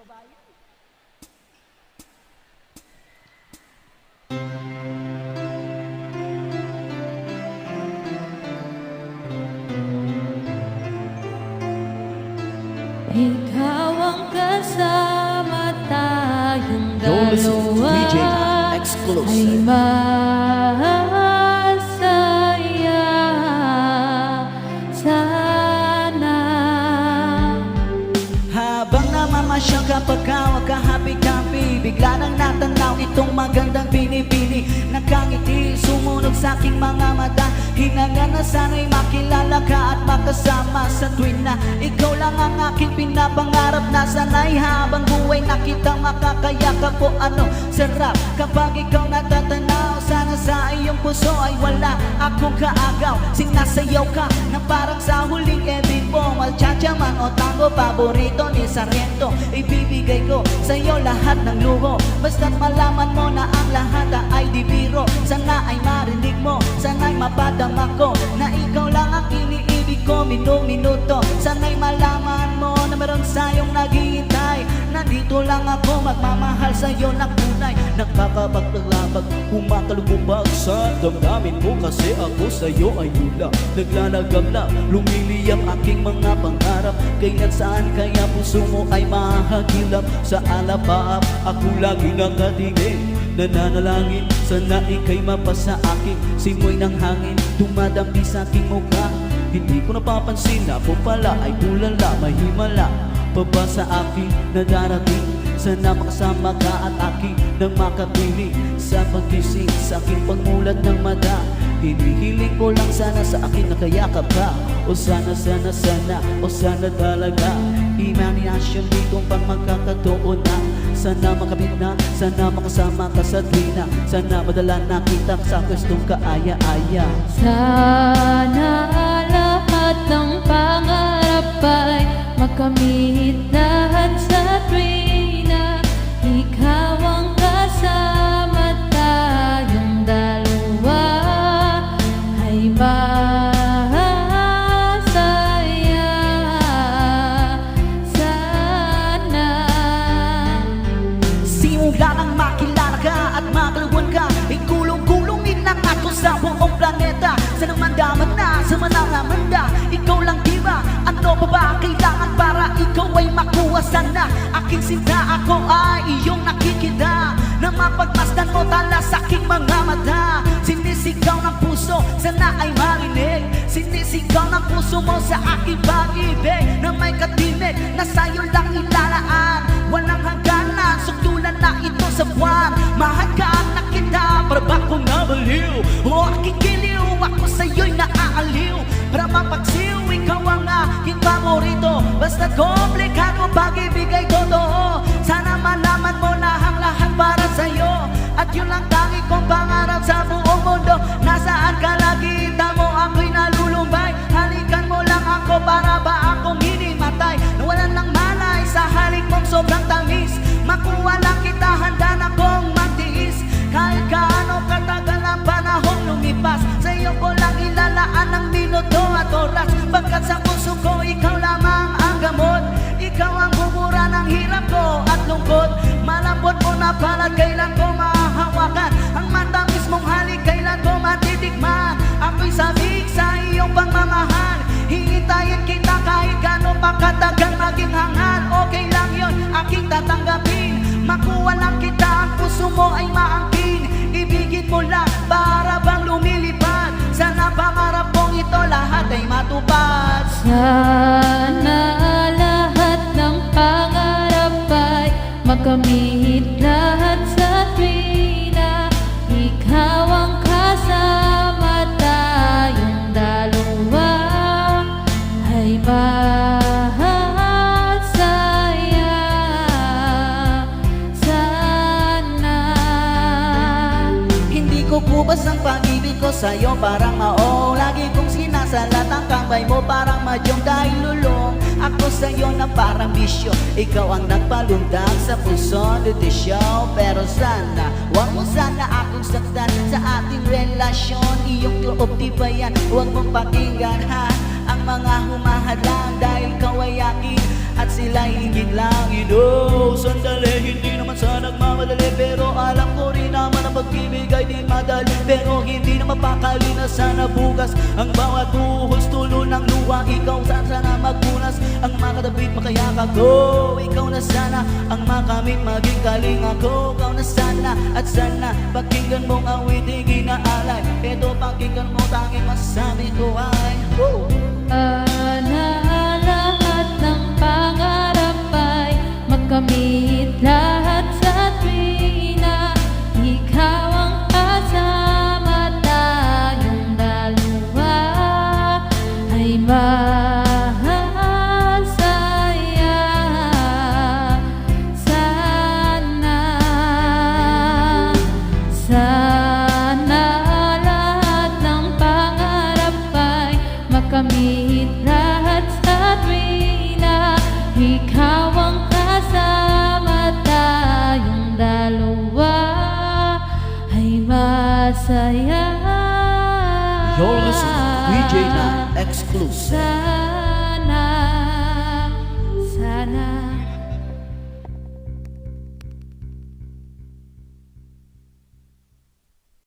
Ikaw ang kasama tayong dalawa ay masaya sana. Habang namamasyal kapag wag kahapi-kapi, bigla nang natanaw itong magandang pinipili. Nakangiti, sumunod sa aking mga mata, hinanga na sana'y makilala ka at makasama sa tuwing na ikaw lang ang aking pinapangarap na sana'y habang buhay na kitang makakayakap po. Ano sarap kapag ikaw natatanaw, sana sa iyong puso ay wala akong kaagaw. Sinasayaw ka na parang sa huling edit mo, malchacha man o tango, paborito ni Sarmiento. Ibibigay ko sa'yo lahat ng luho, basta't malaman mo na ang lahat ay di biro. Sana ay marinig mo, sana'y mapadama ko na ikaw lang ang iniibig ko minuto. Sana'y malaman mo na meron sa'yong naghihintay. Nandito lang ako magmamahal sa'yo na tunay. Nagkakapaglabag, kumakalububag sa damdamin mo, kasi ako sa'yo ay lula. Naglalagam na, lumili ang aking mga pangarap. Kaya't saan kaya puso mo ay mahagilap? Sa alapaap, ako lagi nakatingin, nananalangin, sana ika'y mapasa akin. Simoy ng hangin, dumadampi sa aking mukha. Hindi ko napapansin na ako pala ay tulala, mahimala pa ba sa akin na darating? Sana makasama ka at aking nang makapili sa pagkising sa aking pagmulat ng mata. Hinihiling ko lang sana sa akin nakayakap ka, o sana, o sana talaga. Imaginasyon ditong pang magkakataon na sana makabit na, sana makasama ka sa tuwina. Sana madala na kita sa kwestong kaaya-aya. Sana lahat ng pangarap ay makamit lahat sa tuwina. Ikaw ang kasama tayong dalawa ay masaya sana. Simula nang makilala ka at makaluwan ka, ikulong-kulungin lang ako sa buong planeta. Sanang mandaman na, sa manangamanda, ikaw lang diba? Ano pa ba kailangan para ikaw ay makuha sana? Aking sinta, ako ay iyong nakikita, na mapagmasdan mo tala sa aking mga mata. Sinisigaw ng puso, sana ay marinig. Sinisigaw ng puso mo sa aking pag-ibig, na may katinig na sa'yo lang ilalaan. Walang hangganan, sukdulan na ito sa buwan. Mahagkaan na kita, para ba kong nabaliw? O aking giliw, ako sa'yo'y naaaliw. Para mapagsiw, ikaw ang aking paborito. Basta komplikado, pag-ibig ay totoo. Sana malaman mo na ang lahat para sa'yo, at yun lang tangi kong pangarap sa buong mundo. Nasaan ka lagi, mo ako'y nalulumbay. Halikan mo lang ako, para ba akong hinimatay? Nawalan lang malay sa halik mong sobrang tamis. Makuha lang kita, handa na kong magtiis. Kahit kaano katagal ang panahon lumipas, sa'yo ko lang ilalaan ng minuto at oras. Pagkat sa puso ko, ikaw lamang ang gamot. Ikaw ang bumura ng hirap ko at lungkot. Malambot mo na pala, kailan ko mahahawakan? Ang matamis mong halik, kailan ko matitikman? Ako'y sabik sa iyong pagmamahal. Hihintayin kita kahit gaano pa katagal maging hangal. Okay lang yon, aking tatanggapin. Makuha lang kita, ang puso mo ay maangkin. Ibigin mo lang, para bang lumilipad. Sana pangarap kong ito lahat ay matupad. Sana lahat ng pangarap ay makamit lahat sa tuwina. Ikaw ang kasama tayong dalawa ay masaya sana. Hindi ko kubas ang pag-ibig ko sa'yo, parang mao. Lagi kong sinasalat ang kamay mo, parang madyong dahil lulong. Ako sa'yo na parang bisyo, ikaw ang nagpalundag sa puso desisyo. Pero sana, huwag mo sana akong saktan sa ating relasyon. Iyong loob di ba yan, huwag mong pakinggan ha. Ang mga humahadlang dahil ikaw ay akin, at sila'y higit lang, you know. nagmamadali Pero alam ko rin naman ang pag-ibig ay di madali Pero hindi na mapakali na sana bukas Ang bawat buhos tulo ng luha Ikaw sana magpunas Ang makadabit makayakap ko Ikaw na sana ang makamit maging kalinga ko Ikaw na sana at sana Pakinggan mong awiting inaalay Ito pakinggan mo tanging masasabi ko ay Sana lahat ng pangarap ay makamit lahat sa tuwina Ikaw ang kasama tayong dalawa ay masaya Sana, sana lahat ng pangarap ay makamit lahat sa tuwina Ikaw ang kasama tayong dalawa ay masaya You're listening to DJ Night Exclusive Sana, sana